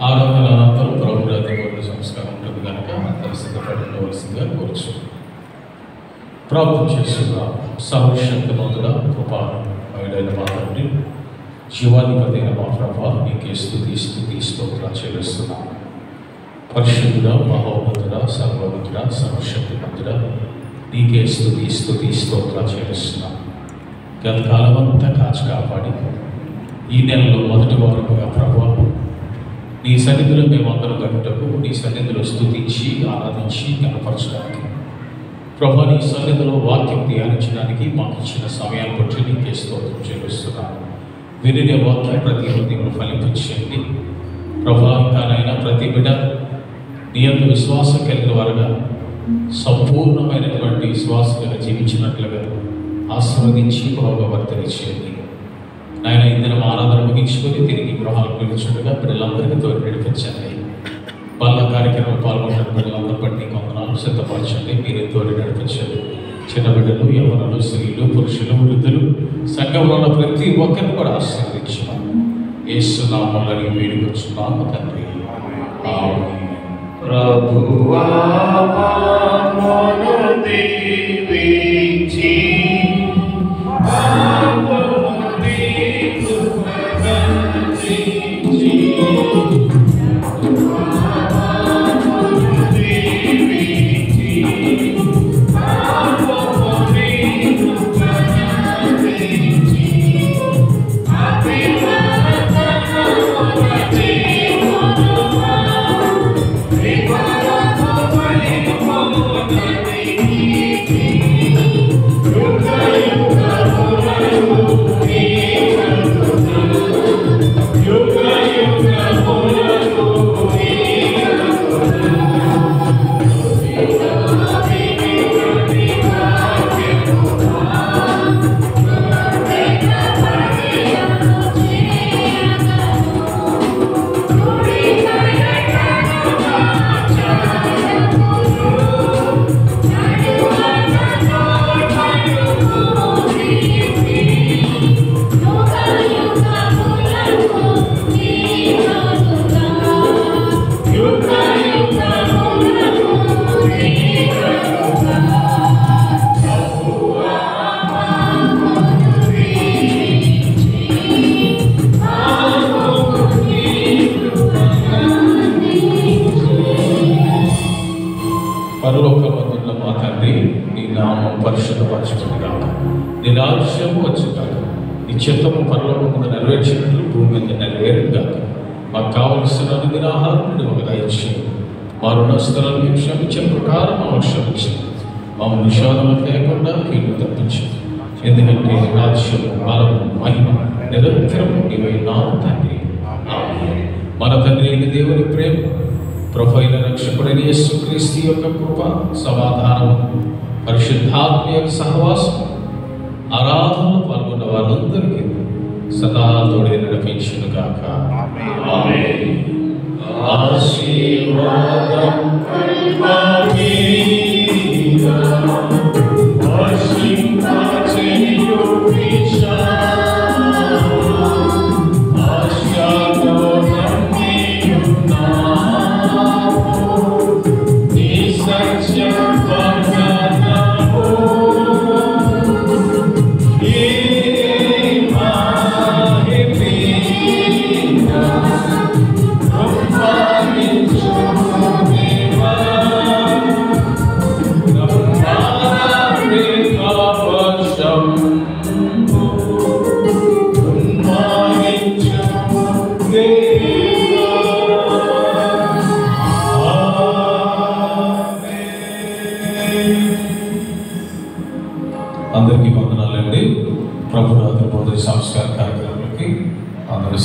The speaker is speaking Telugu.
ఆరాధన అనంతరం ప్రభు రాత్రి సంస్కారం ఉంటుంది కనుక అందరూ సిద్ధపడవలసిందిగా కోరుచు. ప్రార్థన చేస్తున్నాం. సర్వశక్తిమంతుడ కృపామయుడైన మా తండ్రి, జీవాధిపతి అయిన మా ప్రభా, నీకే స్తుతి స్తోత్రం చెల్లిస్తున్నాం. పరిశుద్ధుడ, మహోన్నతుడ, సర్వోన్నతుడ, సర్వశక్తిమంతుడ, నీకే స్తుతి స్తోత్రం చెల్లిస్తున్నాం. గతకాలం అంతా కాచి కాపాడి ఈ నెలలో మొదటి వారముగా ప్రభా నీ సన్నిధిలో మేమందరం గంటకు నీ సన్నిధిలో స్తుతించి ఆరాధించి కనపరచడానికి ప్రభా నీ సన్నిధిలో వాక్యం ధ్యానించడానికి మాకు ఇచ్చిన సమయాన్ని బట్టి నీకే స్తోత్రం చెల్లిస్తున్నాను. వినే వాక్యం ప్రతి హృదయంలో ఫలించండి ప్రభా. ఇంకానైనా ప్రతి బిడ్డ నీ యొక్క విశ్వాసం కలిగిన వారుగా సంపూర్ణమైనటువంటి విశ్వాసంగా జీవించినట్లుగా ఆశీర్వదించి బాగా వర్తనించేయండి నాయన. ఈ దినం ఆరాధన ముగించుకొని తిరిగి గృహాలు పిలుచుండగా పిల్లలందరికీ తోడు నడిపించండి. వాళ్ళ కార్యక్రమం పాల్గొన్న పిల్లలందరూ బట్టి కొందనాలు సిద్ధపరచండి, మీరే తోడు నడిపించండి. చిన్న బిడ్డలు, యవ్వనులు, స్త్రీలు, పురుషులు, వృద్ధులు, సంఘంలో ఉన్న ప్రతి ఒక్కరిని కూడా ఆశీర్వదించాం. యేసు నామములో వేడుకొచ్చున్నాము తండ్రి. ఆమేన్. ప్రభువా మమ్మును దీవించి పరలోకమందున్న మా తండ్రి, నీ నామం పరిశుద్ధపరచబడుగాక, నీ రాజ్యం వచ్చుగాక, నీ చిత్తము పరలోకమందు నెరవేర్చినట్లు భూమి మీద నెరవేరుగాక. మాకు కావలసిన అనుదిన ఆహారం మాకు దయచేయండి. మా రుణస్థులను క్షమించిన ప్రకారం మాకు క్షమించండి. మమ్మల్ని నిషేధం లేకుండా కీడు తప్పించండి. ఎందుకంటే రాజ్యం, బలము, మహిమ నిరంతరం నీవై నామ తండ్రి. ఆమేన్. మన తండ్రి అయిన దేవుని ప్రేమ, ప్రభువైన రక్షకుడైన యేసుక్రీస్తు యొక్క కృప, సమాధానం, పరిశుద్ధాత్మ యొక్క సహవాసం ఆరాధనలో పాల్గొన్న వారందరికీ సదా తోడే నడిపించును గాక. ఆమేన్. ఆశీర్వాదం అందరికీ వందనాలండి. ప్రభు రాత్రి బోధన సంస్కార కార్యక్రమాలకి అందరూ